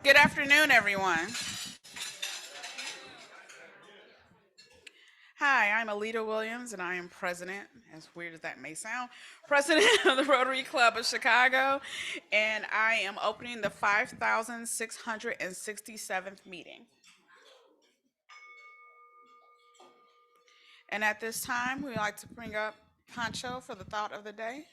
Good afternoon, everyone. Hi, I'm Alita Williams, and I am president, as weird as that may sound, president of the Rotary Club of Chicago, and I am opening the 5,667th meeting. And at this time, we like to bring up Pancho for the thought of the day.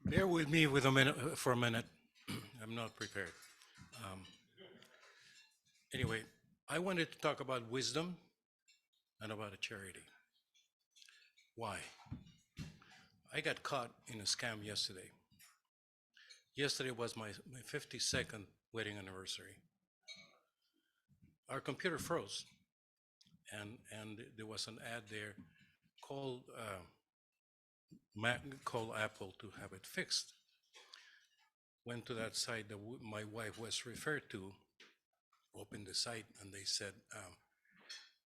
Bear with me with a minute for a minute. I'm not prepared. Um, anyway, I wanted to talk about wisdom and about a charity. Why? I got caught in a scam yesterday. Yesterday was my 52nd wedding anniversary. Our computer froze, and there was an ad there called call Apple to have it fixed. Went to that site that my wife was referred to, opened the site, and they said,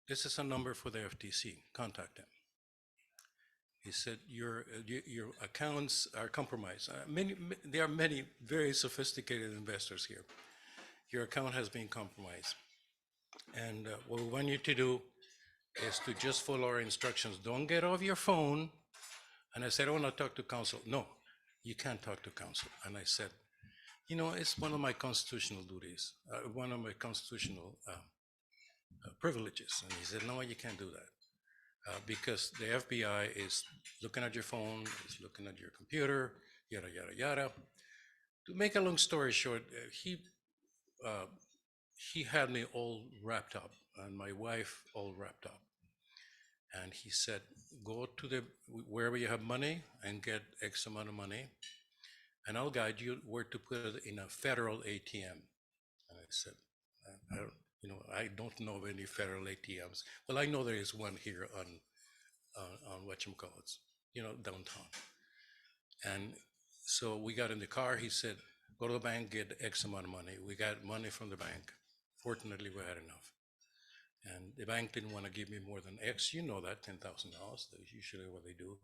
this is a number for the FTC, contact them. He said, your accounts are compromised. There are many very sophisticated investors here. Your account has been compromised. And what we want you to do is to just follow our instructions. Don't get off your phone. And I said, I want to talk to counsel. No, you can't talk to counsel. And I said, it's one of my constitutional duties, one of my constitutional privileges. And he said, no, you can't do that. Because the FBI is looking at your phone, is looking at your computer, yada, yada, yada. To make a long story short, he had me all wrapped up and my wife all wrapped up. And he said, go to wherever you have money and get X amount of money, and I'll guide you where to put it in a federal ATM. And I said, I don't know of any federal ATMs. Well, I know there is one here on whatchamacallits, downtown. And so we got in the car. He said, go to the bank, get X amount of money. We got money from the bank. Fortunately, we had enough. And the bank didn't want to give me more than X. You know that, $10,000. That's usually what they do.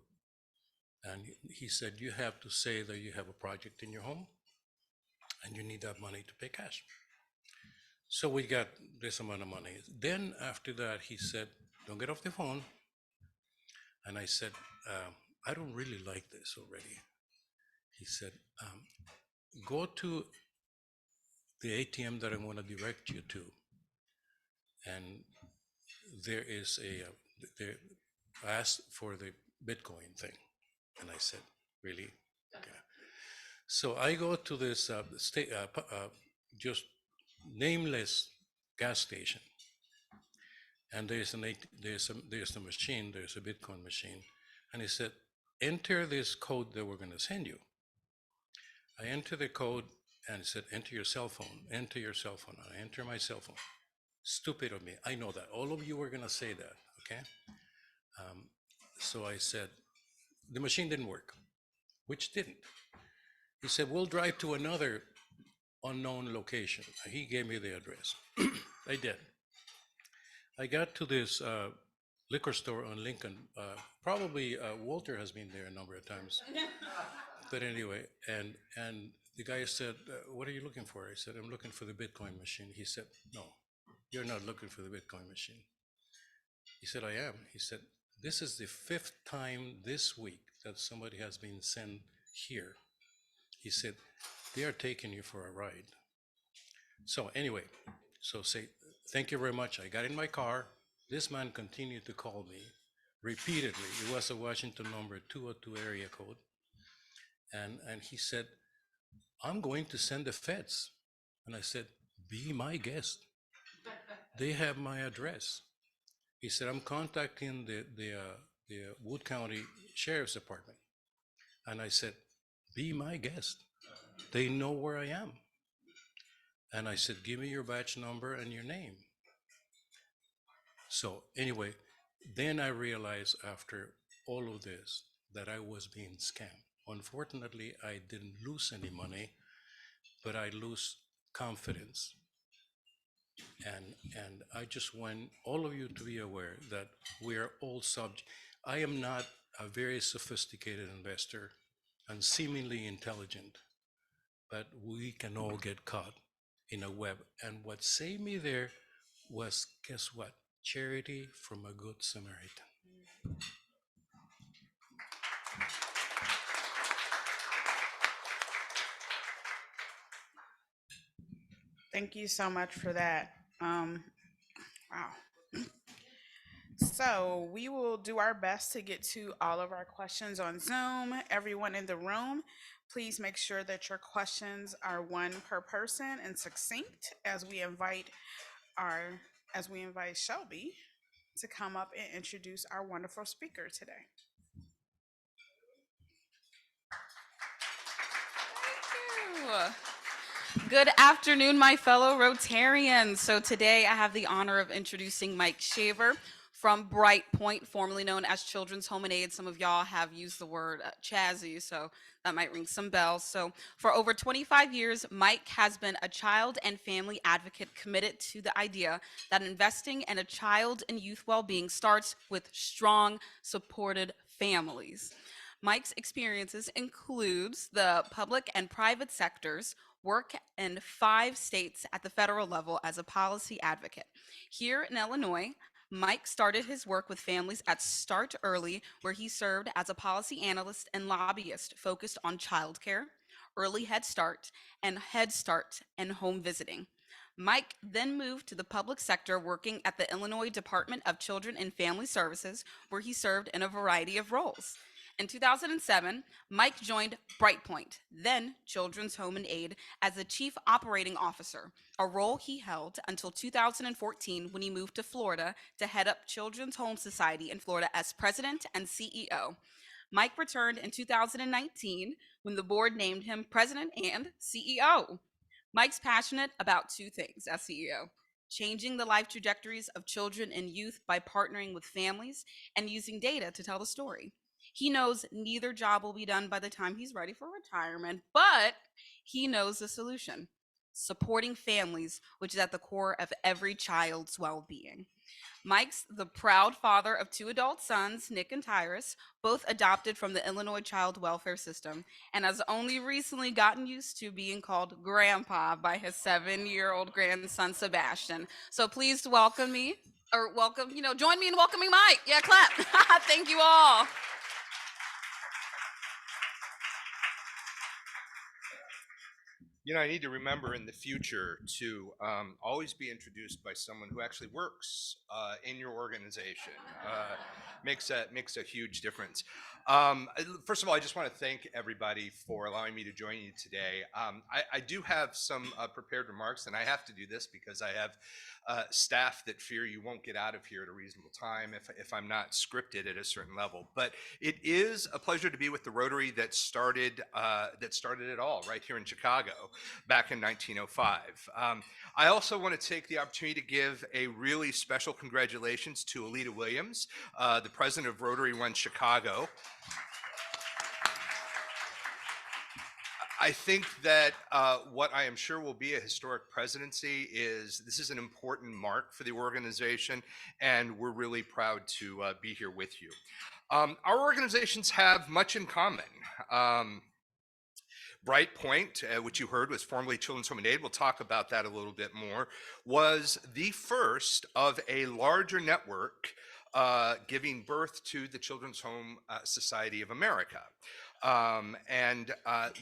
And he said, you have to say that you have a project in your home and you need that money to pay cash. So we got this amount of money. Then after that, he said, don't get off the phone. And I said, I don't really like this already. He said, go to the ATM that I'm going to direct you to. And there is there asked for the Bitcoin thing. And I said, really? Okay. So I go to this just nameless gas station. And there's a machine, there's a Bitcoin machine. And he said, enter this code that we're going to send you. I enter the code and it said, enter your cell phone, enter your cell phone. I enter my cell phone. Stupid of me. I know that. All of you were going to say that, okay? So I said, the machine didn't work, which didn't. He said, we'll drive to another unknown location. He gave me the address. I did. I got to this liquor store on Lincoln. Probably Walter has been there a number of times. But anyway, and the guy said, what are you looking for? I said, I'm looking for the Bitcoin machine. He said, no, you're not looking for the Bitcoin machine. He said, I am. He said, this is the 5th time this week that somebody has been sent here. He said, they are taking you for a ride. So anyway, say, thank you very much. I got in my car. This man continued to call me repeatedly. It was a Washington number 202 area code. And he said, I'm going to send the feds. And I said, be my guest. They have my address. He said, I'm contacting the Wood County Sheriff's Department. And I said, be my guest. They know where I am. And I said, give me your badge number and your name. So anyway, then I realized after all of this that I was being scammed. Unfortunately, I didn't lose any money. but I lose confidence. And I just want all of you to be aware that we are all subject. I am not a very sophisticated investor and seemingly intelligent, but we can all get caught in a web. And what saved me there was, guess what? Charity from a good Samaritan. Thank you so much for that. Wow. So we will do our best to get to all of our questions on Zoom. Everyone in the room, please make sure that your questions are one per person and succinct our as we invite Shelby to come up and introduce our wonderful speaker today. Thank you. Good afternoon, my fellow Rotarians. So today I have the honor of introducing Mike Shaver from Brightpoint, formerly known as Children's Home and Aid. Some of y'all have used the word Chazzy, so that might ring some bells. So for over 25 years, Mike has been a child and family advocate committed to the idea that investing in a child and youth well-being starts with strong, supported families. Mike's experiences includes the public and private sectors, work in 5 states at the federal level as a policy advocate. Here in Illinois, Mike started his work with families at Start Early, where he served as a policy analyst and lobbyist focused on childcare, early Head Start, and home visiting. Mike then moved to the public sector working at the Illinois Department of Children and Family Services, where he served in a variety of roles. In 2007, Mike joined Brightpoint, then Children's Home and Aid, as the Chief Operating Officer, a role he held until 2014 when he moved to Florida to head up Children's Home Society in Florida as President and CEO. Mike returned in 2019 when the board named him President and CEO. Mike's passionate about 2 things as CEO: changing the life trajectories of children and youth by partnering with families and using data to tell the story. He knows neither job will be done by the time he's ready for retirement, but he knows the solution: supporting families, which is at the core of every child's well being. Mike's the proud father of 2 adult sons, Nick and Tyrus, both adopted from the Illinois child welfare system, and has only recently gotten used to being called grandpa by his 7-year-old grandson, Sebastian. So please welcome me, or welcome, join me in welcoming Mike. Yeah, clap. Thank you all. I need to remember in the future to always be introduced by someone who actually works in your organization. Makes a huge difference. First of all, I just want to thank everybody for allowing me to join you today. I do have some prepared remarks, and I have to do this because I have staff that fear you won't get out of here at a reasonable time if I'm not scripted at a certain level. But it is a pleasure to be with the Rotary that started it all right here in Chicago back in 1905. I also want to take the opportunity to give a really special congratulations to Alita Williams, the president of Rotary One Chicago. I think that what I am sure will be a historic presidency is this is an important mark for the organization, and we're really proud to be here with you. Our organizations have much in common. Brightpoint, which you heard was formerly Children's Home and Aid, we'll talk about that a little bit more, was the first of a larger network giving birth to the Children's Home Society of America. And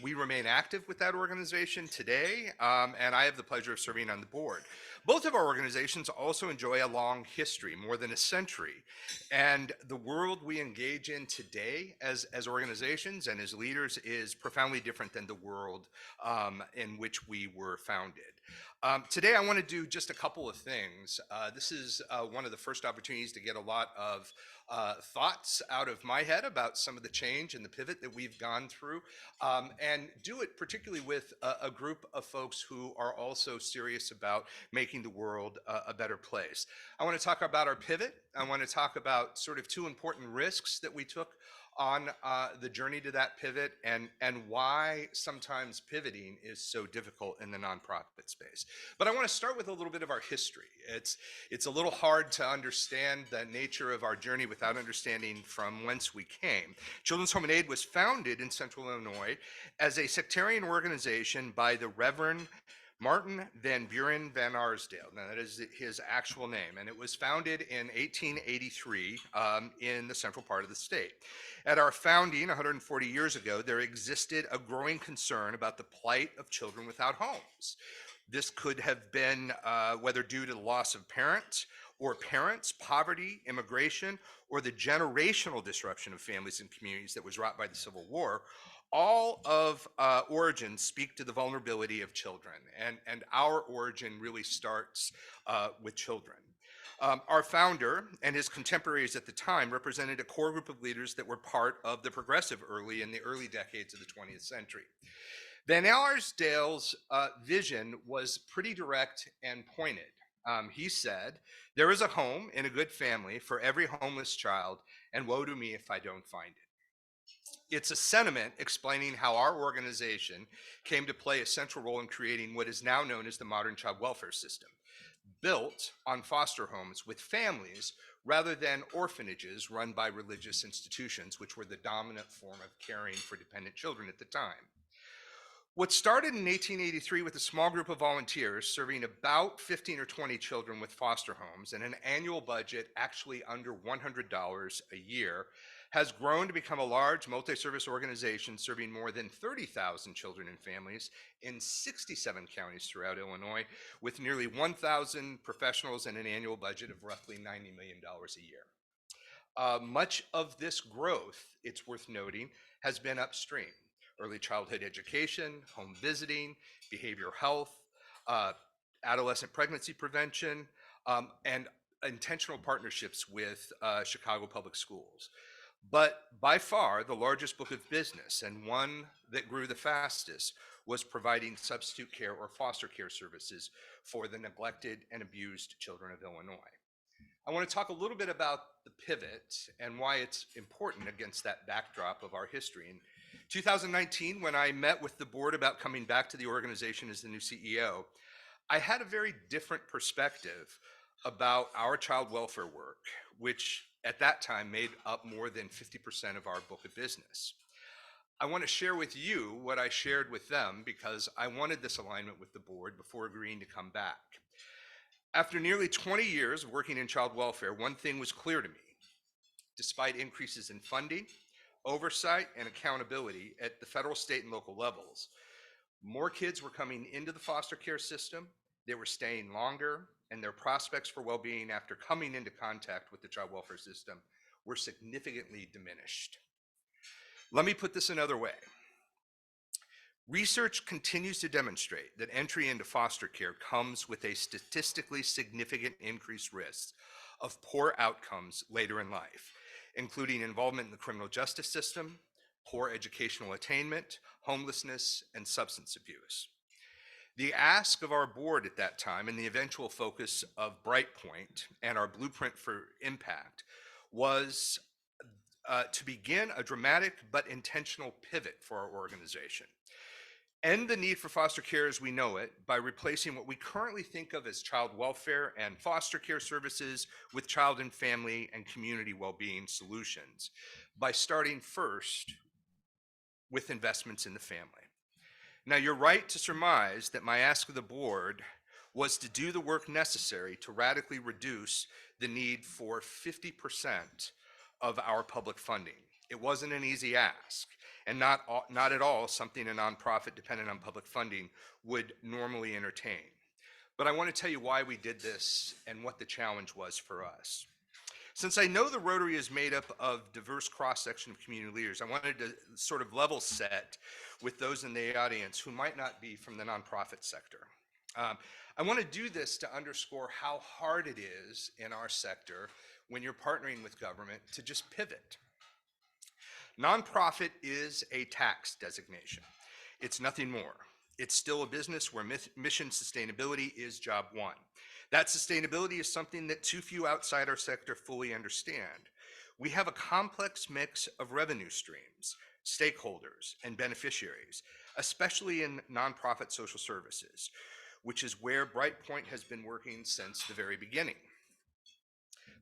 we remain active with that organization today, and I have the pleasure of serving on the board. Both of our organizations also enjoy a long history, more than a century. And the world we engage in today as organizations and as leaders is profoundly different than the world in which we were founded. Today, I want to do just a couple of things. This is one of the first opportunities to get a lot of thoughts out of my head about some of the change and the pivot that we've gone through, and do it particularly with a group of folks who are also serious about making the world a better place. I want to talk about our pivot. I want to talk about sort of 2 important risks that we took on the journey to that pivot and why sometimes pivoting is so difficult in the nonprofit space. But I want to start with a little bit of our history. It's a little hard to understand the nature of our journey without understanding from whence we came. Children's Home and Aid was founded in Central Illinois as a sectarian organization by the Reverend Martin Van Buren Van Arsdale. Now, that is his actual name, and it was founded in 1883 in the central part of the state. At our founding 140 years ago, there existed a growing concern about the plight of children without homes. This could have been whether due to the loss of parents, poverty, immigration, or the generational disruption of families and communities that was wrought by the Civil War. All of origins speak to the vulnerability of children, and our origin really starts with children. Our founder and his contemporaries at the time represented a core group of leaders that were part of the progressive in the early decades of the 20th century. Van Arsdale's vision was pretty direct and pointed. He said, "There is a home in a good family for every homeless child, and woe to me if I don't find it." It's a sentiment explaining how our organization came to play a central role in creating what is now known as the modern child welfare system, built on foster homes with families rather than orphanages run by religious institutions, which were the dominant form of caring for dependent children at the time. What started in 1883 with a small group of volunteers serving about 15 or 20 children with foster homes and an annual budget actually under $100 a year has grown to become a large multi-service organization serving more than 30,000 children and families in 67 counties throughout Illinois, with nearly 1,000 professionals and an annual budget of roughly $90 million a year. Much of this growth, it's worth noting, has been upstream. Early childhood education, home visiting, behavioral health, adolescent pregnancy prevention, and intentional partnerships with Chicago Public Schools. But by far, the largest book of business and one that grew the fastest was providing substitute care or foster care services for the neglected and abused children of Illinois. I want to talk a little bit about the pivot and why it's important against that backdrop of our history. In 2019, when I met with the board about coming back to the organization as the new CEO, I had a very different perspective about our child welfare work, which at that time made up more than 50% of our book of business. I want to share with you what I shared with them because I wanted this alignment with the board before agreeing to come back. After nearly 20 years of working in child welfare, one thing was clear to me. Despite increases in funding, oversight, and accountability at the federal, state, and local levels, more kids were coming into the foster care system, they were staying longer, and their prospects for well-being after coming into contact with the child welfare system were significantly diminished. Let me put this another way. Research continues to demonstrate that entry into foster care comes with a statistically significant increased risk of poor outcomes later in life, including involvement in the criminal justice system, poor educational attainment, homelessness, and substance abuse. The ask of our board at that time and the eventual focus of Brightpoint and our blueprint for impact was to begin a dramatic but intentional pivot for our organization. End the need for foster care as we know it by replacing what we currently think of as child welfare and foster care services with child and family and community well-being solutions by starting first with investments in the family. Now, you're right to surmise that my ask of the board was to do the work necessary to radically reduce the need for 50% of our public funding. It wasn't an easy ask, and not at all something a nonprofit dependent on public funding would normally entertain. But I want to tell you why we did this and what the challenge was for us. Since I know the Rotary is made up of diverse cross-section of community leaders, I wanted to sort of level set with those in the audience who might not be from the nonprofit sector. I want to do this to underscore how hard it is in our sector when you're partnering with government to just pivot. Nonprofit is a tax designation. It's nothing more. It's still a business where mission sustainability is job one. That sustainability is something that too few outside our sector fully understand. We have a complex mix of revenue streams, stakeholders, and beneficiaries, especially in nonprofit social services, which is where Brightpoint has been working since the very beginning.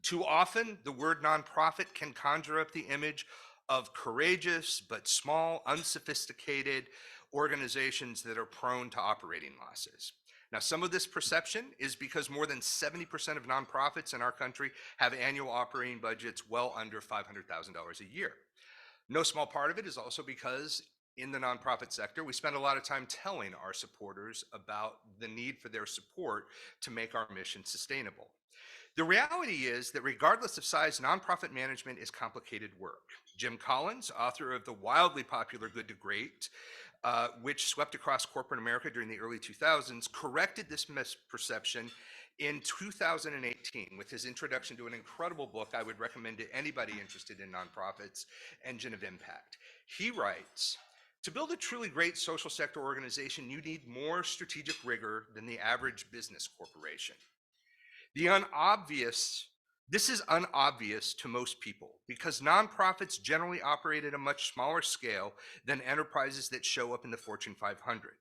Too often, the word nonprofit can conjure up the image of courageous but small, unsophisticated organizations that are prone to operating losses. Now, some of this perception is because more than 70% of nonprofits in our country have annual operating budgets well under $500,000 a year. No small part of it is also because in the nonprofit sector, we spend a lot of time telling our supporters about the need for their support to make our mission sustainable. The reality is that regardless of size, nonprofit management is complicated work. Jim Collins, author of the wildly popular Good to Great, which swept across corporate America during the early 2000s, corrected this misperception in 2018 with his introduction to an incredible book I would recommend to anybody interested in nonprofits, Engine of Impact. He writes, "To build a truly great social sector organization, you need more strategic rigor than the average business corporation. This is unobvious to most people because nonprofits generally operate at a much smaller scale than enterprises that show up in the Fortune 500.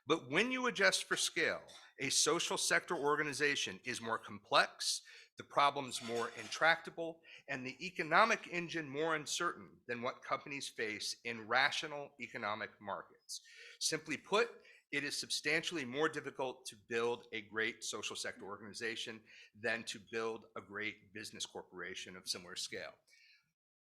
But when you adjust for scale, a social sector organization is more complex, the problems more intractable, and the economic engine more uncertain than what companies face in rational economic markets. Simply put, it is substantially more difficult to build a great social sector organization than to build a great business corporation of similar scale."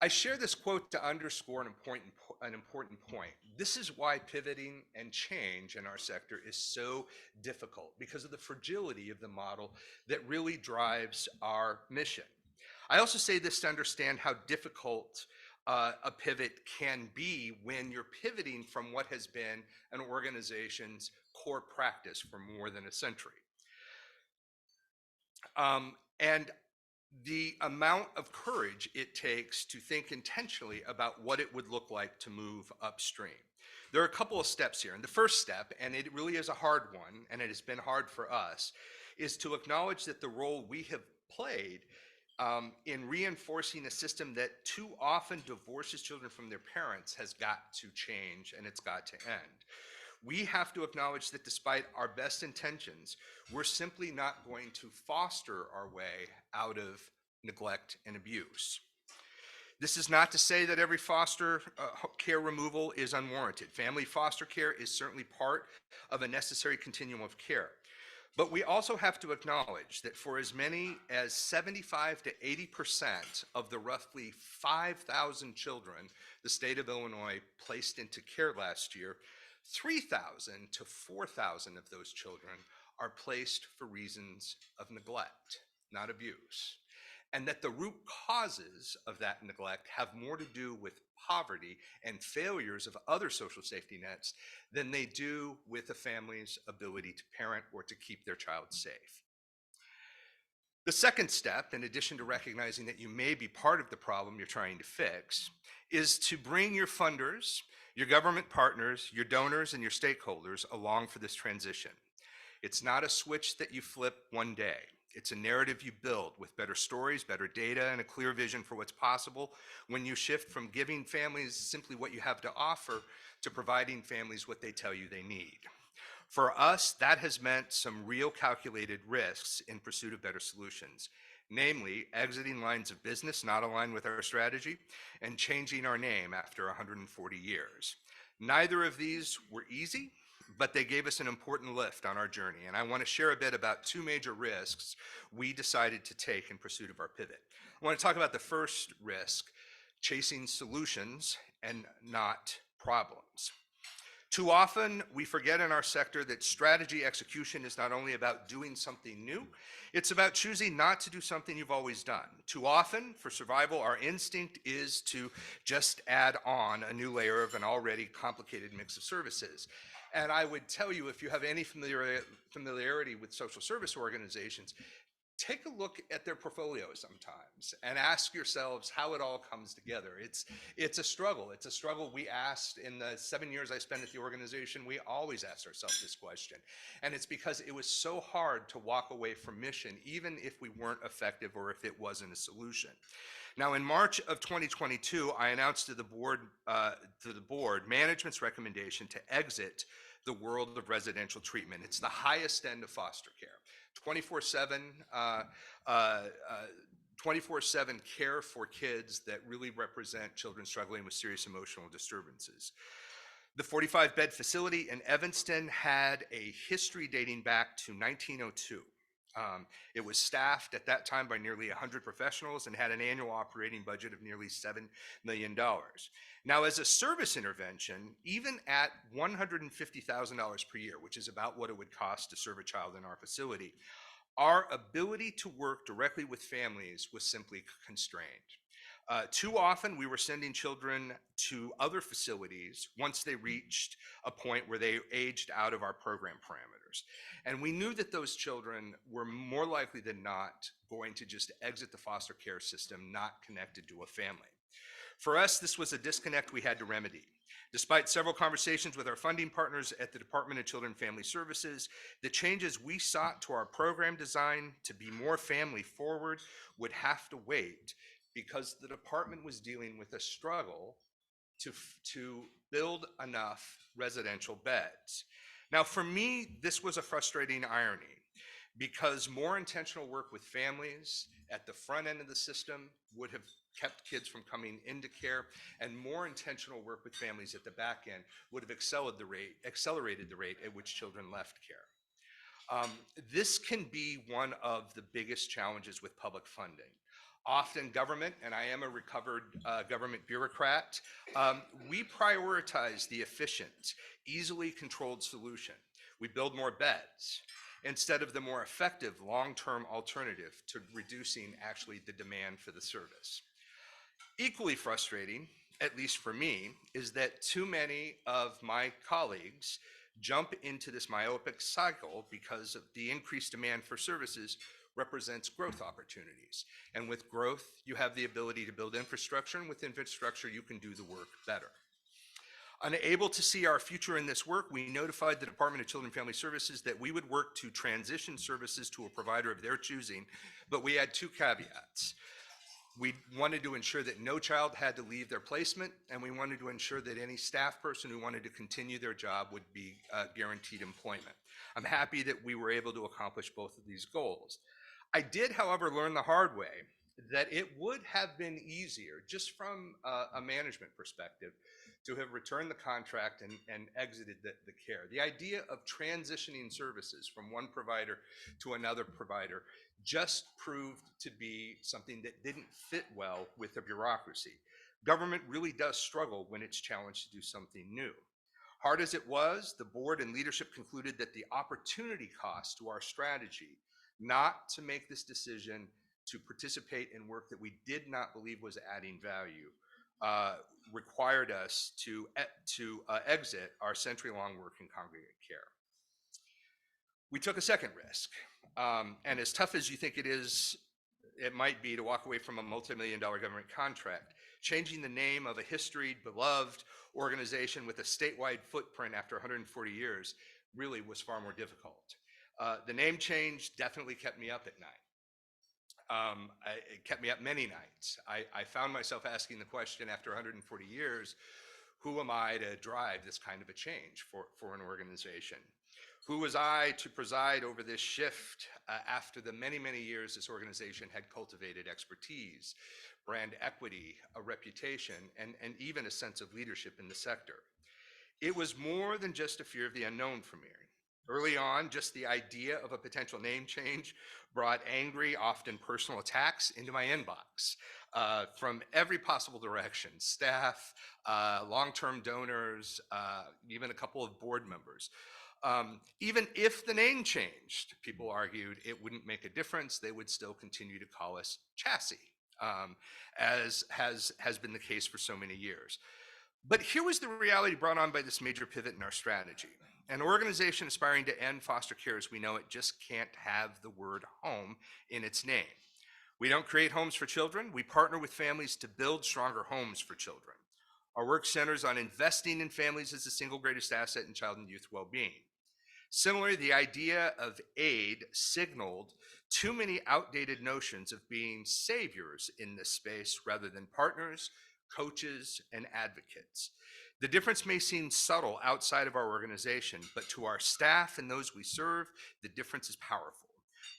I share this quote to underscore an important point. This is why pivoting and change in our sector is so difficult, because of the fragility of the model that really drives our mission. I also say this to understand how difficult a pivot can be when you're pivoting from what has been an organization's core practice for more than a century. And the amount of courage it takes to think intentionally about what it would look like to move upstream. There are a couple of steps here. And the first step, and it really is a hard one, and it has been hard for us, is to acknowledge that the role we have played in reinforcing a system that too often divorces children from their parents has got to change, and it's got to end. We have to acknowledge that despite our best intentions, we're simply not going to foster our way out of neglect and abuse. This is not to say that every foster care removal is unwarranted. Family foster care is certainly part of a necessary continuum of care. But we also have to acknowledge that for as many as 75 to 80% of the roughly 5,000 children the state of Illinois placed into care last year, 3,000 to 4,000 of those children are placed for reasons of neglect, not abuse. And that the root causes of that neglect have more to do with poverty and failures of other social safety nets than they do with a family's ability to parent or to keep their child safe. The second step, in addition to recognizing that you may be part of the problem you're trying to fix, is to bring your funders, your government partners, your donors, and your stakeholders along for this transition. It's not a switch that you flip one day. It's a narrative you build with better stories, better data, and a clear vision for what's possible when you shift from giving families simply what you have to offer to providing families what they tell you they need. For us, that has meant some real calculated risks in pursuit of better solutions, namely exiting lines of business not aligned with our strategy and changing our name after 140 years. Neither of these were easy, but they gave us an important lift on our journey. And I want to share a bit about two major risks we decided to take in pursuit of our pivot. I want to talk about the first risk, chasing solutions and not problems. Too often, we forget in our sector that strategy execution is not only about doing something new, it's about choosing not to do something you've always done. Too often, for survival, our instinct is to just add on a new layer of an already complicated mix of services. And I would tell you, if you have any familiarity with social service organizations, take a look at their portfolio sometimes and ask yourselves how it all comes together. It's a struggle. It's a struggle we asked in the 7 years I spent at the organization. We always asked ourselves this question. And it's because it was so hard to walk away from mission, even if we weren't effective or if it wasn't a solution. Now, in March of 2022, I announced to the board management's recommendation to exit the world of residential treatment. It's the highest end of foster care. 24/7 24/7 care for kids that really represent children struggling with serious emotional disturbances. The 45-bed facility in Evanston had a history dating back to 1902. It was staffed at that time by nearly 100 professionals and had an annual operating budget of nearly $7 million. Now, as a service intervention, even at $150,000 per year, which is about what it would cost to serve a child in our facility, our ability to work directly with families was simply constrained. Too often, we were sending children to other facilities once they reached a point where they aged out of our program parameters. And we knew that those children were more likely than not going to just exit the foster care system, not connected to a family. For us, this was a disconnect we had to remedy. Despite several conversations with our funding partners at the Department of Children and Family Services, the changes we sought to our program design to be more family forward would have to wait because the department was dealing with a struggle to build enough residential beds. Now, for me, this was a frustrating irony because more intentional work with families at the front end of the system would have kept kids from coming into care, and more intentional work with families at the back end would have accelerated the rate at which children left care. This can be one of the biggest challenges with public funding. Often government, and I am a recovered government bureaucrat, we prioritize the efficient, easily controlled solution. We build more beds instead of the more effective long-term alternative to reducing actually the demand for the service. Equally frustrating, at least for me, is that too many of my colleagues jump into this myopic cycle because of the increased demand for services represents growth opportunities. And with growth, you have the ability to build infrastructure, and with infrastructure, you can do the work better. Unable to see our future in this work, we notified the Department of Children and Family Services that we would work to transition services to a provider of their choosing, but we had two caveats. We wanted to ensure that no child had to leave their placement, and we wanted to ensure that any staff person who wanted to continue their job would be guaranteed employment. I'm happy that we were able to accomplish both of these goals. I did, however, learn the hard way that it would have been easier, just from a management perspective, to have returned the contract and exited the care. The idea of transitioning services from one provider to another provider just proved to be something that didn't fit well with the bureaucracy. Government really does struggle when it's challenged to do something new. Hard as it was, the board and leadership concluded that the opportunity cost to our strategy not to make this decision to participate in work that we did not believe was adding value required us to exit our century-long work in congregate care. We took a second risk. And as tough as you think it might be to walk away from a multi-million-dollar government contract, changing the name of a historied, beloved organization with a statewide footprint after 140 years really was far more difficult. The name change definitely kept me up at night. It kept me up many nights. I found myself asking the question after 140 years, who am I to drive this kind of a change for an organization? Who was I to preside over this shift after the many, many years this organization had cultivated expertise, brand equity, a reputation, and even a sense of leadership in the sector? It was more than just a fear of the unknown for me. Early on, just the idea of a potential name change brought angry, often personal attacks into my inbox from every possible direction: staff, long-term donors, even a couple of board members. Even if the name changed, people argued it wouldn't make a difference. They would still continue to call us Chassis, as has been the case for so many years. But here was the reality brought on by this major pivot in our strategy. An organization aspiring to end foster care as we know it just can't have the word home in its name. We don't create homes for children. We partner with families to build stronger homes for children. Our work centers on investing in families as the single greatest asset in child and youth well-being. Similarly, the idea of aid signaled too many outdated notions of being saviors in this space rather than partners, coaches, and advocates. The difference may seem subtle outside of our organization, but to our staff and those we serve, the difference is powerful.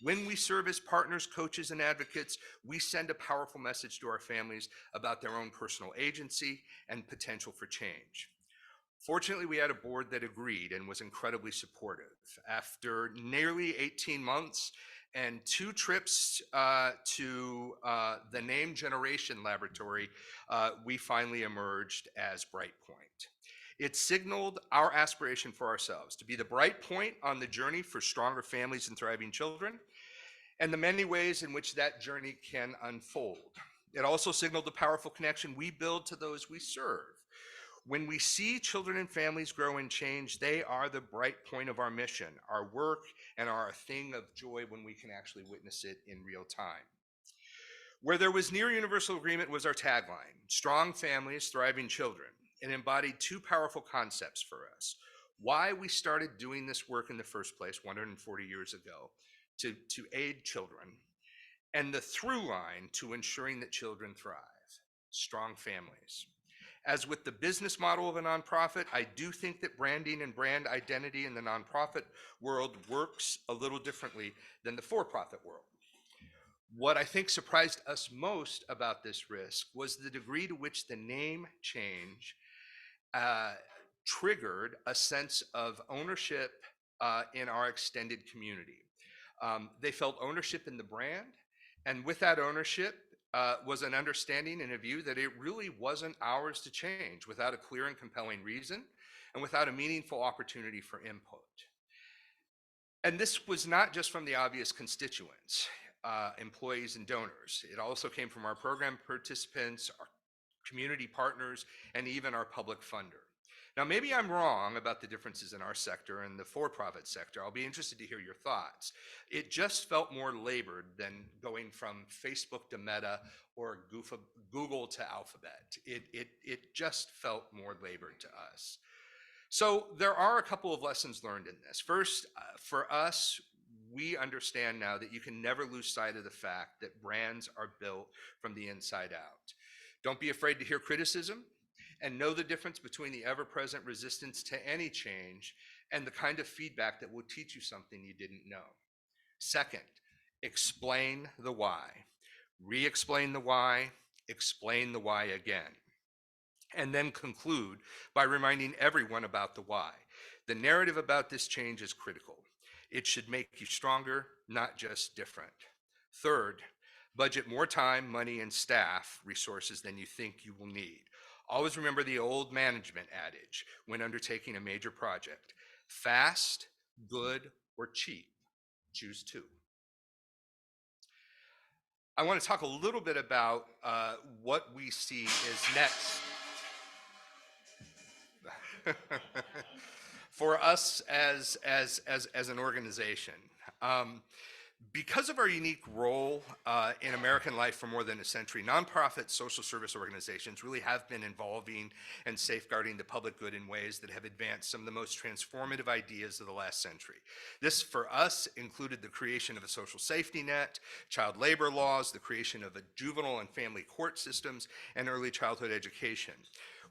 When we serve as partners, coaches, and advocates, we send a powerful message to our families about their own personal agency and potential for change. Fortunately, we had a board that agreed and was incredibly supportive. After nearly 18 months and 2 trips to the Name Generation Laboratory, we finally emerged as Brightpoint. It signaled our aspiration for ourselves to be the bright point on the journey for stronger families and thriving children, and the many ways in which that journey can unfold. It also signaled the powerful connection we build to those we serve. When we see children and families grow and change, they are the bright point of our mission, our work, and are a thing of joy when we can actually witness it in real time. Where there was near universal agreement was our tagline, strong families, thriving children. It embodied 2 powerful concepts for us. Why we started doing this work in the first place 140 years ago, to aid children, and the through line to ensuring that children thrive, strong families. As with the business model of a nonprofit, I do think that branding and brand identity in the nonprofit world works a little differently than the for-profit world. What I think surprised us most about this risk was the degree to which the name change triggered a sense of ownership in our extended community. They felt ownership in the brand, and with that ownership, was an understanding and a view that it really wasn't ours to change without a clear and compelling reason and without a meaningful opportunity for input. And this was not just from the obvious constituents, employees and donors. It also came from our program participants, our community partners, and even our public funder. Now, maybe I'm wrong about the differences in our sector and the for-profit sector. I'll be interested to hear your thoughts. It just felt more labored than going from Facebook to Meta or Google to Alphabet. It just felt more labored to us. So there are a couple of lessons learned in this. First, for us, we understand now that you can never lose sight of the fact that brands are built from the inside out. Don't be afraid to hear criticism, and know the difference between the ever-present resistance to any change and the kind of feedback that will teach you something you didn't know. Second, explain the why. Re-explain the why, explain the why again. And then conclude by reminding everyone about the why. The narrative about this change is critical. It should make you stronger, not just different. Third, budget more time, money, and staff resources than you think you will need. Always remember the old management adage when undertaking a major project: fast, good, or cheap. Choose 2. I want to talk a little bit about what we see is next for us as an organization. Because of our unique role in American life for more than a century, nonprofit social service organizations really have been involving and safeguarding the public good in ways that have advanced some of the most transformative ideas of the last century. This, for us, included the creation of a social safety net, child labor laws, the creation of a juvenile and family court systems, and early childhood education.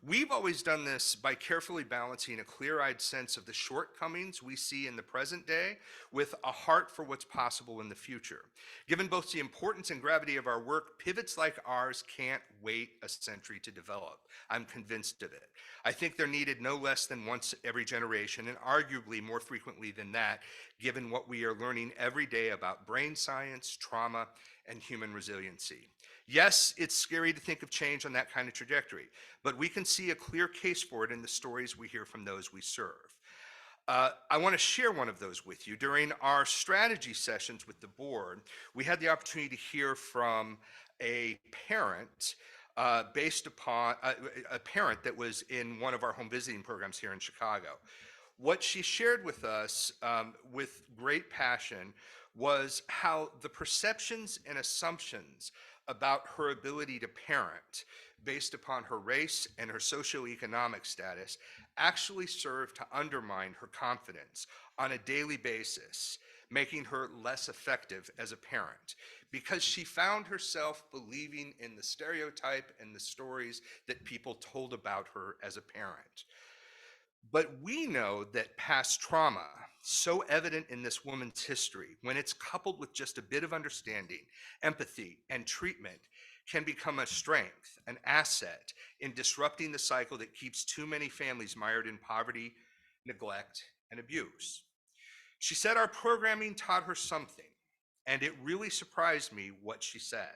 We've always done this by carefully balancing a clear-eyed sense of the shortcomings we see in the present day with a heart for what's possible in the future. Given both the importance and gravity of our work, pivots like ours can't wait a century to develop. I'm convinced of it. I think they're needed no less than once every generation, and arguably more frequently than that, given what we are learning every day about brain science, trauma, and human resiliency. Yes, it's scary to think of change on that kind of trajectory, but we can see a clear case for it in the stories we hear from those we serve. I want to share one of those with you. During our strategy sessions with the board, we had the opportunity to hear from a parent based upon a parent that was in one of our home visiting programs here in Chicago. What she shared with us with great passion was how the perceptions and assumptions about her ability to parent based upon her race and her socioeconomic status actually served to undermine her confidence on a daily basis, making her less effective as a parent because she found herself believing in the stereotype and the stories that people told about her as a parent. But we know that past trauma, so evident in this woman's history, when it's coupled with just a bit of understanding, empathy, and treatment, can become a strength, an asset in disrupting the cycle that keeps too many families mired in poverty, neglect, and abuse. She said our programming taught her something, and it really surprised me what she said.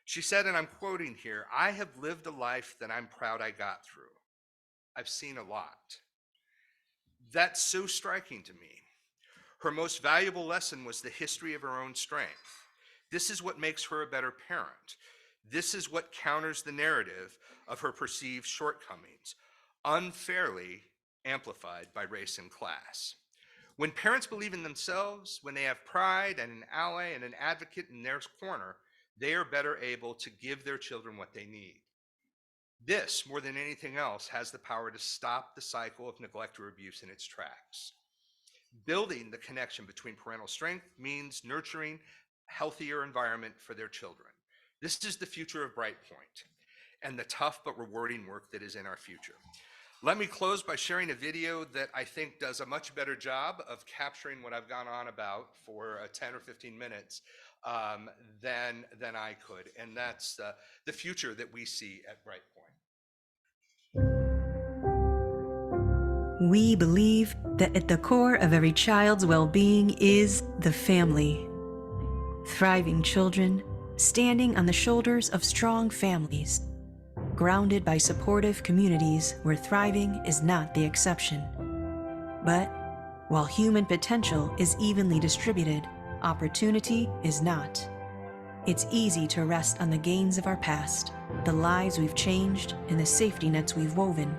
She said, and I'm quoting here, "I have lived a life that I'm proud I got through. I've seen a lot." That's so striking to me. Her most valuable lesson was the history of her own strength. This is what makes her a better parent. This is what counters the narrative of her perceived shortcomings, unfairly amplified by race and class. When parents believe in themselves, when they have pride and an ally and an advocate in their corner, they are better able to give their children what they need. This, more than anything else, has the power to stop the cycle of neglect or abuse in its tracks. Building the connection between parental strength means nurturing a healthier environment for their children. This is the future of Brightpoint and the tough but rewarding work that is in our future. Let me close by sharing a video that I think does a much better job of capturing what I've gone on about for 10 or 15 minutes than I could, and that's the future that we see at Brightpoint. We believe that at the core of every child's well-being is the family. Thriving children, standing on the shoulders of strong families, grounded by supportive communities where thriving is not the exception. But while human potential is evenly distributed, opportunity is not. It's easy to rest on the gains of our past, the lives we've changed, and the safety nets we've woven,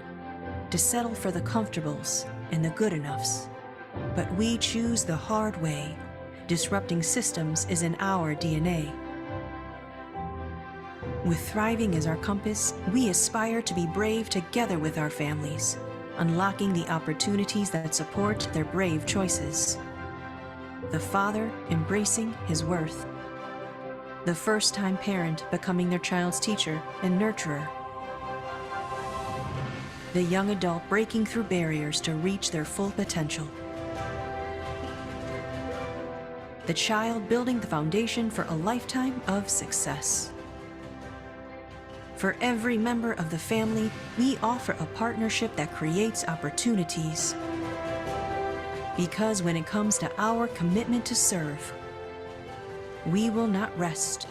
to settle for the comfortables and the good enoughs. But we choose the hard way. Disrupting systems is in our DNA. With thriving as our compass, we aspire to be brave together with our families, unlocking the opportunities that support their brave choices. The father embracing his worth. The first-time parent becoming their child's teacher and nurturer. The young adult breaking through barriers to reach their full potential. The child building the foundation for a lifetime of success. For every member of the family, we offer a partnership that creates opportunities. Because when it comes to our commitment to serve, we will not rest.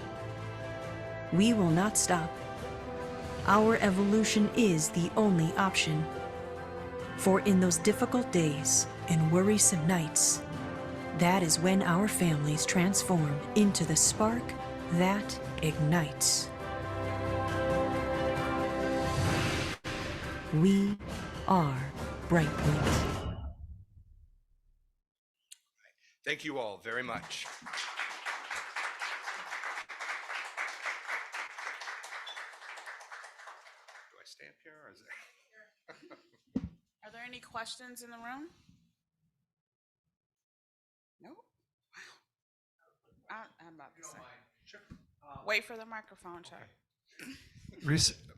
We will not stop. Our evolution is the only option. For in those difficult days and worrisome nights, that is when our families transform into the spark that ignites. We are Brightpoint. Thank you all very much. Do I stand here or is it? Are there any questions in the room? No? Wow. I'm about to say. Sure. Wait for the microphone, Chuck.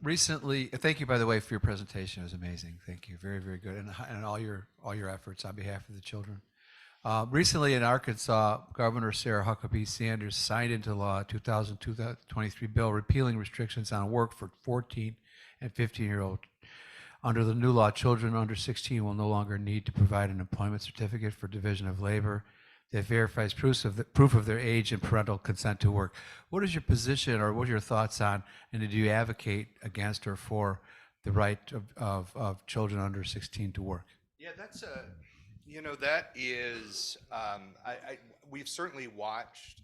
Recently, thank you, by the way, for your presentation. It was amazing. Thank you. Very, very good. And all your efforts on behalf of the children. Recently in Arkansas, Governor Sarah Huckabee Sanders signed into law a 2023 bill repealing restrictions on work for 14 and 15-year-old. Under the new law, children under 16 will no longer need to provide an employment certificate for Division of Labor that verifies proof of their age and parental consent to work. What is your position, or what are your thoughts on, and do you advocate against or for the right of children under 16 to work? Yeah, that is, we've certainly watched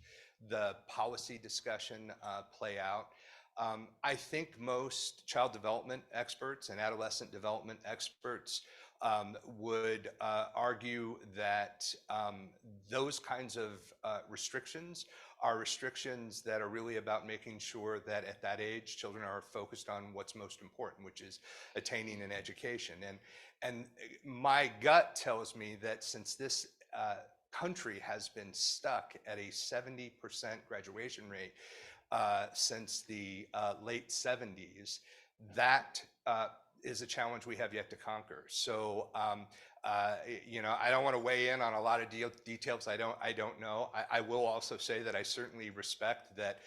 the policy discussion play out. I think most child development experts and adolescent development experts would argue that those kinds of restrictions are restrictions that are really about making sure that at that age, children are focused on what's most important, which is attaining an education. And my gut tells me that since this country has been stuck at a 70% graduation rate since the late 70s, that is a challenge we have yet to conquer. So, I don't want to weigh in on a lot of details I don't know. I will also say that I certainly respect that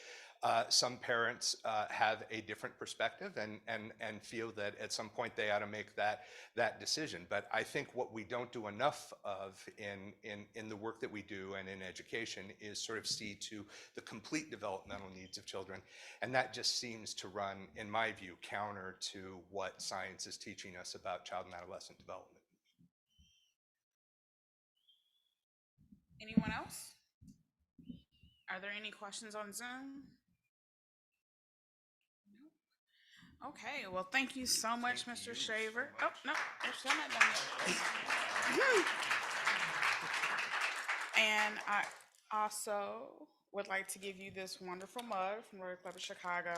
some parents have a different perspective and feel that at some point they ought to make that decision. But I think what we don't do enough of in the work that we do and in education is sort of see to the complete developmental needs of children. And that just seems to run, in my view, counter to what science is teaching us about child and adolescent development. Anyone else? Are there any questions on Zoom? Okay, well, thank you so much, Thank Mr. you so Shaver. much. Oh, no, we're still not done yet. And I also would like to give you this wonderful mug from Rotary Club of Chicago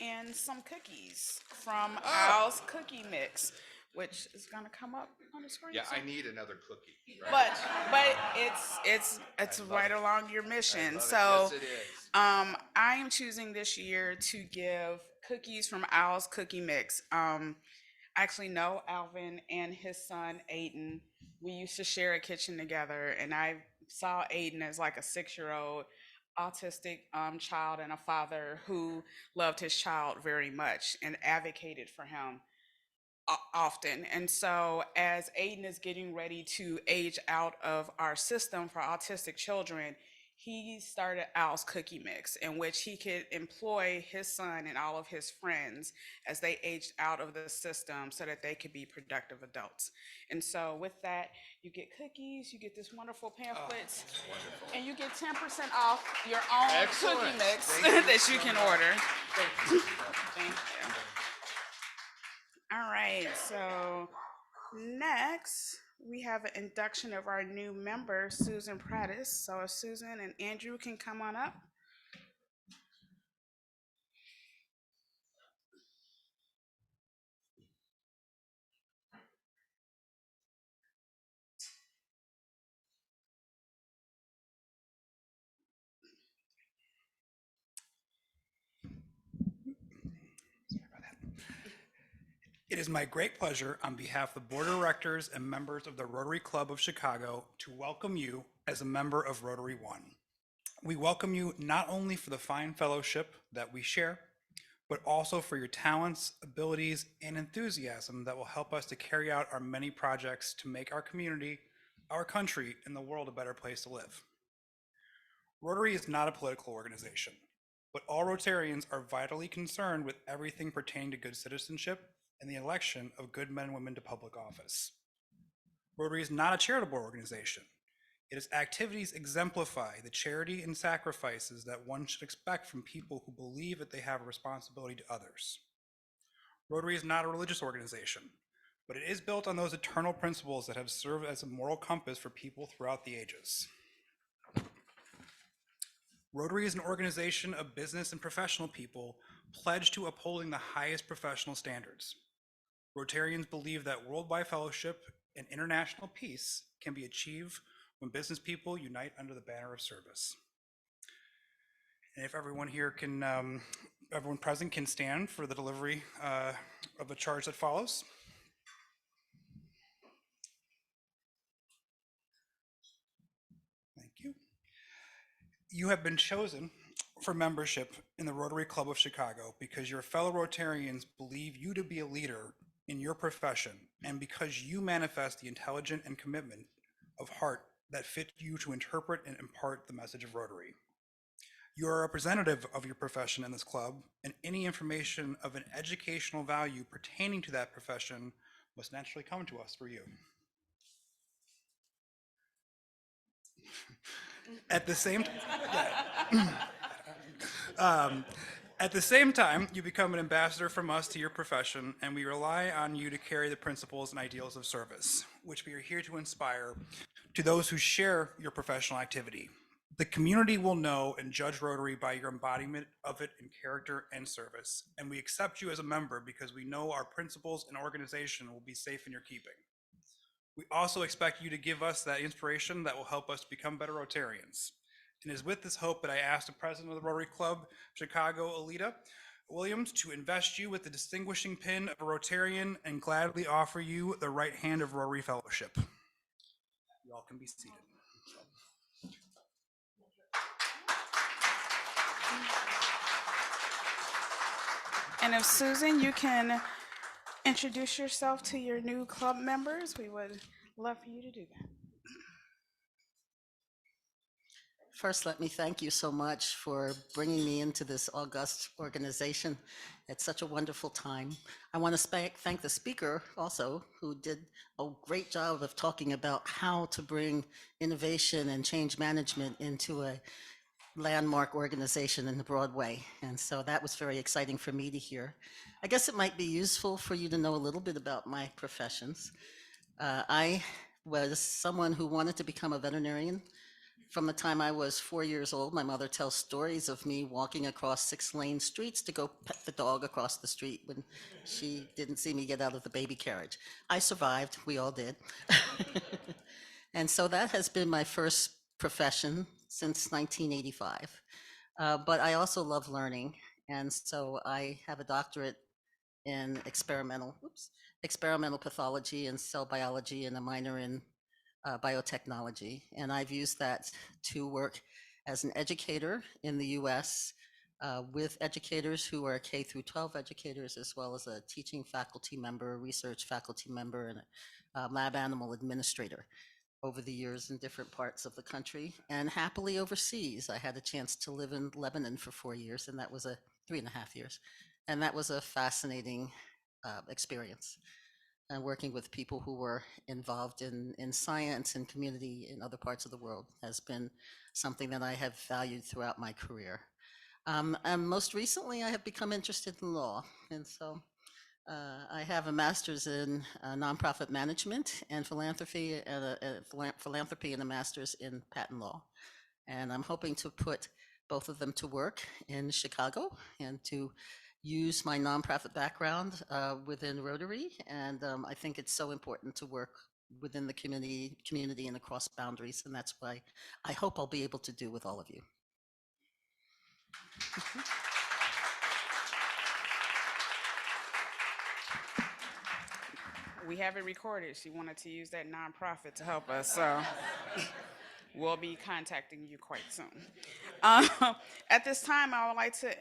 and some cookies from Al's Cookie Mix, which is going to come up on the screen. Yeah, so- I need another cookie. Right? but it's I love right it. along your I mission. love it. So Yes, it is. I am choosing this year to give cookies from Al's Cookie Mix. I actually know Alvin and his son Aiden. We used to share a kitchen together, and I saw Aiden as like a 6-year-old autistic child and a father who loved his child very much and advocated for him often. And so, as Aiden is getting ready to age out of our system for autistic children, he started Al's Cookie Mix, in which he could employ his son and all of his friends as they aged out of the system so that they could be productive adults. And so, with that, you get cookies, you get this wonderful pamphlets, and you get 10% off your own Excellent. cookie mix Thank you that you so can much. order. Thank you. Thank you. All right, so next we have an induction of our new member, Susan Prattis. So if Susan and Andrew can come on up. It is my great pleasure on behalf of the Board of Directors and members of the Rotary Club of Chicago to welcome you as a member of Rotary One. We welcome you not only for the fine fellowship that we share, but also for your talents, abilities, and enthusiasm that will help us to carry out our many projects to make our community, our country, and the world a better place to live. Rotary is not a political organization, but all Rotarians are vitally concerned with everything pertaining to good citizenship and the election of good men and women to public office. Rotary is not a charitable organization. Its activities exemplify the charity and sacrifices that one should expect from people who believe that they have a responsibility to others. Rotary is not a religious organization, but it is built on those eternal principles that have served as a moral compass for people throughout the ages. Rotary is an organization of business and professional people pledged to upholding the highest professional standards. Rotarians believe that worldwide fellowship and international peace can be achieved when business people unite under the banner of service. And if everyone here can, everyone present can stand for the delivery of the charge that follows. Thank you. You have been chosen for membership in the Rotary Club of Chicago because your fellow Rotarians believe you to be a leader in your profession and because you manifest the intelligence and commitment of heart that fit you to interpret and impart the message of Rotary. You are a representative of your profession in this club, and any information of an educational value pertaining to that profession must naturally come to us through you. At the same time, At the same time, you become an ambassador from us to your profession, and we rely on you to carry the principles and ideals of service, which we are here to inspire to those who share your professional activity. The community will know and judge Rotary by your embodiment of it in character and service, and we accept you as a member because we know our principles and organization will be safe in your keeping. We also expect you to give us that inspiration that will help us become better Rotarians. And it is with this hope that I asked the president of the Rotary Club Chicago, Alita Williams, to invest you with the distinguishing pin of a Rotarian and gladly offer you the right hand of Rotary Fellowship. You all can be seated. And if Susan, you can introduce yourself to your new club members, we would love for you to do that. First, let me thank you so much for bringing me into this august organization. It's such a wonderful time. I want to thank the speaker also, who did a great job of talking about how to bring innovation and change management into a landmark organization in the Broadway. And so that was very exciting for me to hear. I guess it might be useful for you to know a little bit about my professions. I was someone who wanted to become a veterinarian. From the time I was 4 years old, my mother tells stories of me walking across 6-lane streets to go pet the dog across the street when she didn't see me get out of the baby carriage. I survived, we all did. And so that has been my first profession since 1985. But I also love learning. And so I have a doctorate in experimental pathology and cell biology and a minor in biotechnology. And I've used that to work as an educator in the US with educators who are K through 12 educators, as well as a teaching faculty member, research faculty member, and a lab animal administrator over the years in different parts of the country, and happily overseas. I had a chance to live in Lebanon for 4 years, and that was 3.5 years. And that was a fascinating experience. And working with people who were involved in science and community in other parts of the world has been something that I have valued throughout my career. And most recently, I have become interested in law. And so I have a master's in nonprofit management and philanthropy, and a master's in patent law. And I'm hoping to put both of them to work in Chicago and to use my nonprofit background within Rotary. And I think it's so important to work within the community and across boundaries. And that's why I hope I'll be able to do with all of you. We have it recorded. She wanted to use that nonprofit to help us, so we'll be contacting you quite soon. At this time, I would like to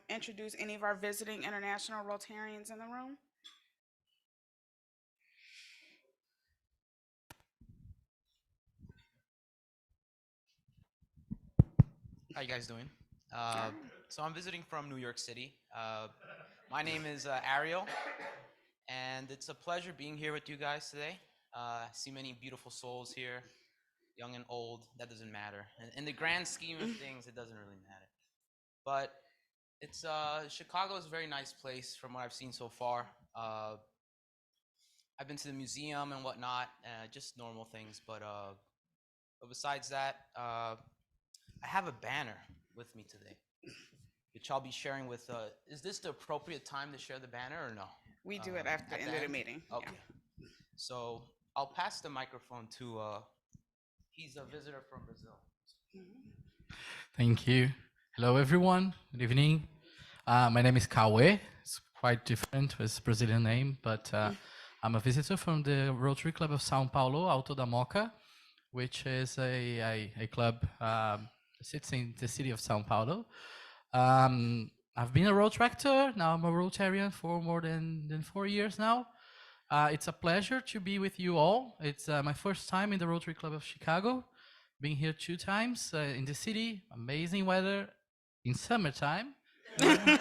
introduce any of our visiting international Rotarians in the room. How you guys doing? So I'm visiting from New York City. My name is Ariel, and it's a pleasure being here with you guys today. I see many beautiful souls here, young and old. That doesn't matter. In the grand scheme of things, it doesn't really matter. But it's Chicago is a very nice place from what I've seen so far. I've been to the museum and whatnot, just normal things. But besides that, I have a banner with me today, which I'll be sharing with. Is this the appropriate time to share the banner or no? We do it after the end of the meeting. Okay. Yeah. So I'll pass the microphone to. He's a visitor from Brazil. Thank you. Hello, everyone. Good evening. My name is Cauê. It's quite different with Brazilian name, but I'm a visitor from the Rotary Club of São Paulo, Alto da Moca, which is a club sits in the city of São Paulo. I've been a Rotaractor. Now I'm a Rotarian for more than 4 years now. It's a pleasure to be with you all. It's my first time in the Rotary Club of Chicago. Been here 2 times in the city. Amazing weather in summertime. The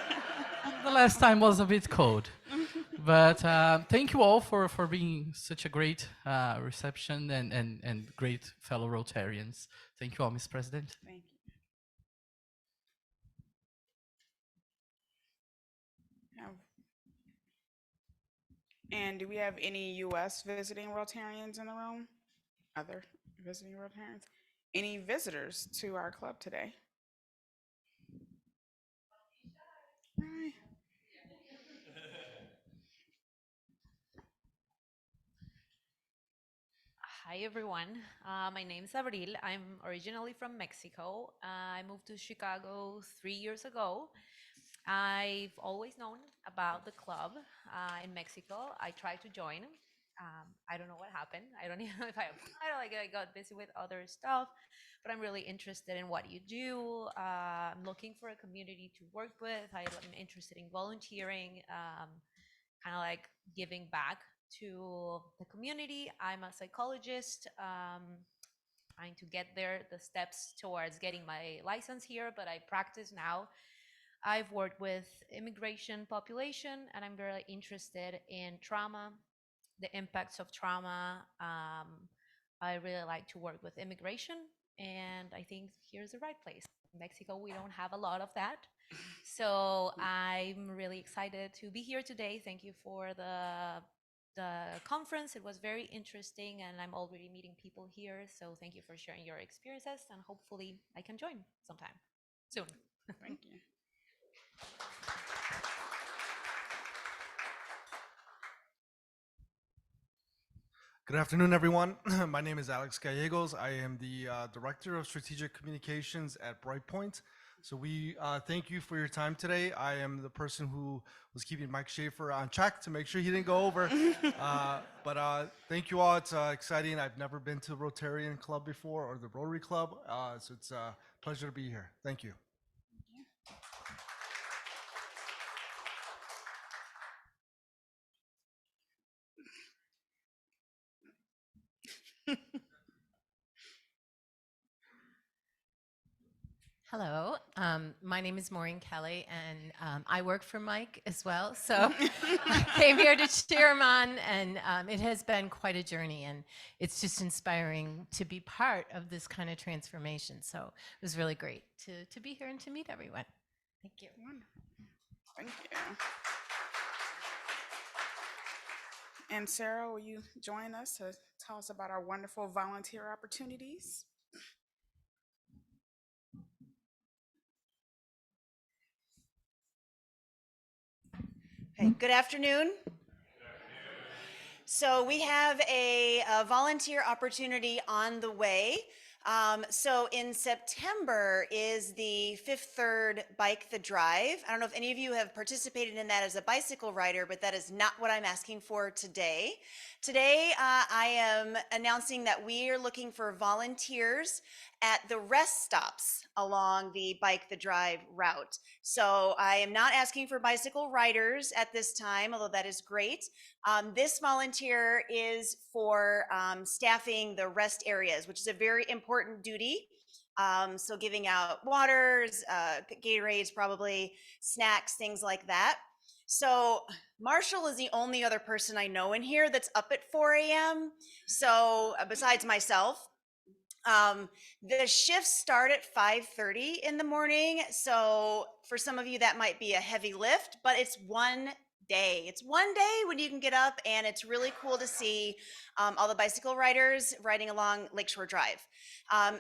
last time was a bit cold. But thank you all for being such a great reception and great fellow Rotarians. Thank you all, Ms. President. Thank you. And do we have any U.S. visiting Rotarians in the room? Other visiting Rotarians? Any visitors to our club today? Right. Hi everyone, my name is Abril. I'm originally from Mexico. I moved to Chicago 3 years ago. I've always known about the club in Mexico. I tried to join. I don't know what happened. I don't even know if I applied. Like I got busy with other stuff, but I'm really interested in what you do. I'm looking for a community to work with. I'm interested in volunteering, kind of like giving back to the community. I'm a psychologist, trying to get there, the steps towards getting my license here, but I practice now. I've worked with immigration population, and I'm very interested in trauma, the impacts of trauma. I really like to work with immigration, and I think here's the right place. In Mexico, we don't have a lot of that. So I'm really excited to be here today. Thank you for the conference. It was very interesting, and I'm already meeting people here. So thank you for sharing your experiences, and hopefully I can join sometime soon. Thank you. Good afternoon, everyone. My name is Alex Gallegos. I am the Director of Strategic Communications at Brightpoint. So we thank you for your time today. I am the person who was keeping Mike Schaefer on track to make sure he didn't go over. But thank you all. It's exciting. I've never been to Rotarian Club before or the Rotary Club. So it's a pleasure to be here. Thank you. Hello, my name is Maureen Kelly, and I work for Mike as well. So I came here to cheer him on, and it has been quite a journey, and it's just inspiring to be part of this kind of transformation. So it was really great to be here and to meet everyone. Thank you. Wonderful. Thank you. And Sarah, will you join us to tell us about our wonderful volunteer opportunities? Okay, good afternoon. So we have a volunteer opportunity on the way. So in September is the Fifth Third Bike the Drive. I don't know if any of you have participated in that as a bicycle rider, but that is not what I'm asking for today. Today, I am announcing that we are looking for volunteers at the rest stops along the Bike the Drive route. So I am not asking for bicycle riders at this time, although that is great. This volunteer is for staffing the rest areas, which is a very important duty. So giving out waters, Gatorades, probably snacks, things like that. So Marshall is the only other person I know in here that's up at 4 a.m. So besides myself, the shifts start at 5:30 in the morning. So for some of you, that might be a heavy lift, but it's one day. It's one day when you can get up, and it's really cool to see all the bicycle riders riding along Lakeshore Drive.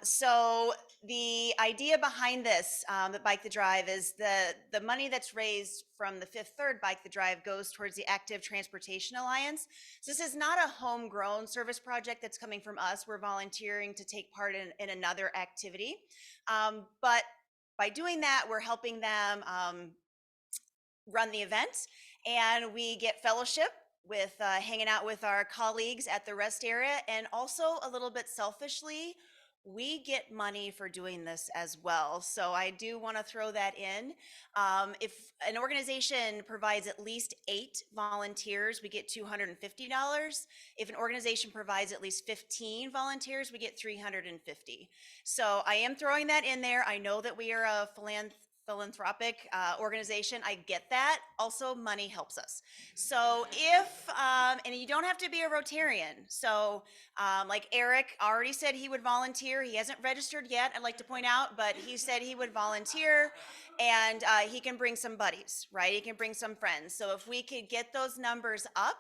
So the idea behind this, the Bike the Drive, is the money that's raised from the Fifth Third Bike the Drive goes towards the Active Transportation Alliance. So this is not a homegrown service project that's coming from us. We're volunteering to take part in another activity. But by doing that, we're helping them run the event, and we get fellowship with hanging out with our colleagues at the rest area, and also a little bit selfishly, we get money for doing this as well. So I do want to throw that in. If an organization provides at least 8 volunteers, we get $250. If an organization provides at least 15 volunteers, we get $350. So I am throwing that in there. I know that we are a philanthropic organization. I get that. Also, money helps us. So if, and you don't have to be a Rotarian. So like Eric already said he would volunteer. He hasn't registered yet, I'd like to point out, but he said he would volunteer, and he can bring some buddies, right? He can bring some friends. So if we could get those numbers up,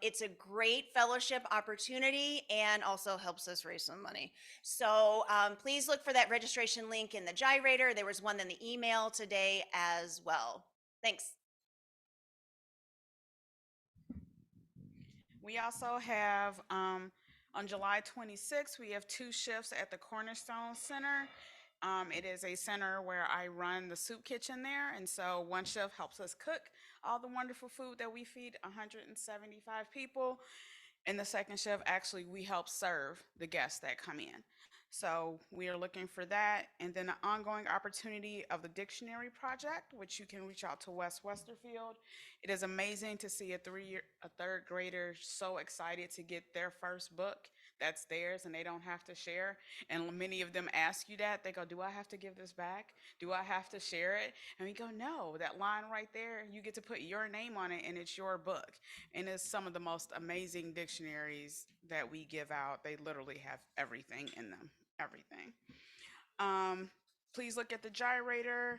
It's a great fellowship opportunity and also helps us raise some money. So please look for that registration link in the gyrator. There was one in the email today as well. Thanks. We also have on July 26th, we have 2 shifts at the Cornerstone Center. It is a center where I run the soup kitchen there, and so one shift helps us cook all the wonderful food that we feed 175 people. In the second shift, actually, we help serve the guests that come in. So we are looking for that. And then the ongoing opportunity of the dictionary project, which you can reach out to Wes Westerfield. It is amazing to see a third grader so excited to get their first book that's theirs and they don't have to share. And many of them ask you that. They go, "Do I have to give this back? Do I have to share it?" And we go, "No, that line right there, you get to put your name on it and it's your book." And it's some of the most amazing dictionaries that we give out. They literally have everything in them, everything. Um, Please look at the gyrator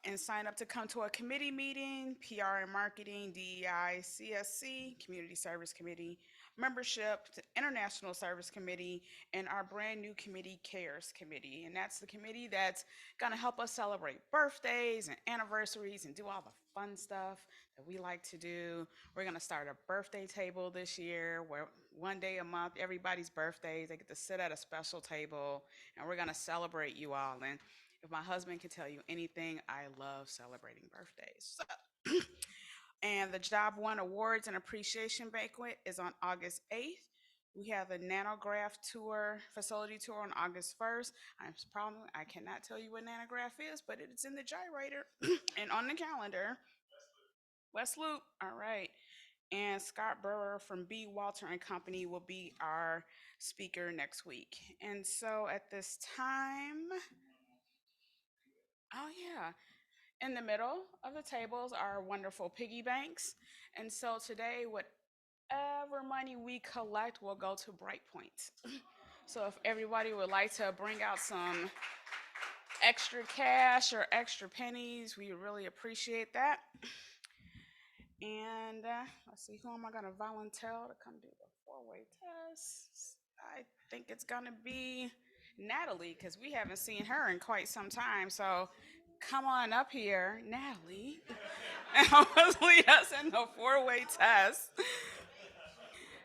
and sign up to come to a committee meeting: PR and marketing, DEI, CSC, Community Service Committee, membership, to International Service Committee, and our brand new committee, CARES Committee. And that's the committee that's going to help us celebrate birthdays and anniversaries and do all the fun stuff that we like to do. We're going to start a birthday table this year where one day a month, everybody's birthdays, they get to sit at a special table, and we're going to celebrate you all. And if my husband can tell you anything, I love celebrating birthdays. So, and the Job One Awards and Appreciation Banquet is on August 8th. We have a nanograph tour, facility tour on August 1st. I cannot tell you what nanograph is, but it's in the gyrator and on the calendar. West Loop, all right. And Scott Burr from B. Walter and Company will be our speaker next week. And so at this time, oh yeah, in the middle of the tables are wonderful piggy banks. And so today, whatever money we collect will go to Brightpoint. So if everybody would like to bring out some extra cash or extra pennies, we really appreciate that. And let's see, who am I going to volunteer to come do the 4-way test? I think it's going to be Natalie, because we haven't seen her in quite some time. So come on up here, Natalie, and help us lead us in the 4-way test.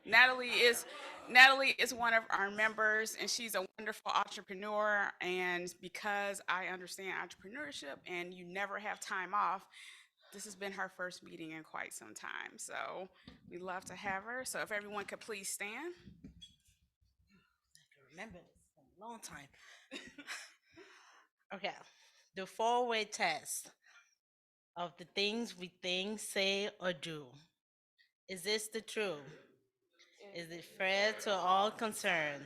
Natalie is Natalie is one of our members, and she's a wonderful entrepreneur. And because I understand entrepreneurship and you never have time off, this has been her first meeting in quite some time. So we love to have her. So if everyone could please stand. Remember this a long time. Okay. The 4-way test of the things we think, say, or do. Is this the truth? Is it fair to all concerned?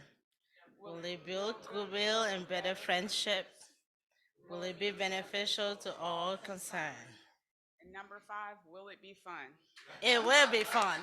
Will it build goodwill and better friendship? Will it be beneficial to all concerned? And number 5, will it be fun? It will be fun.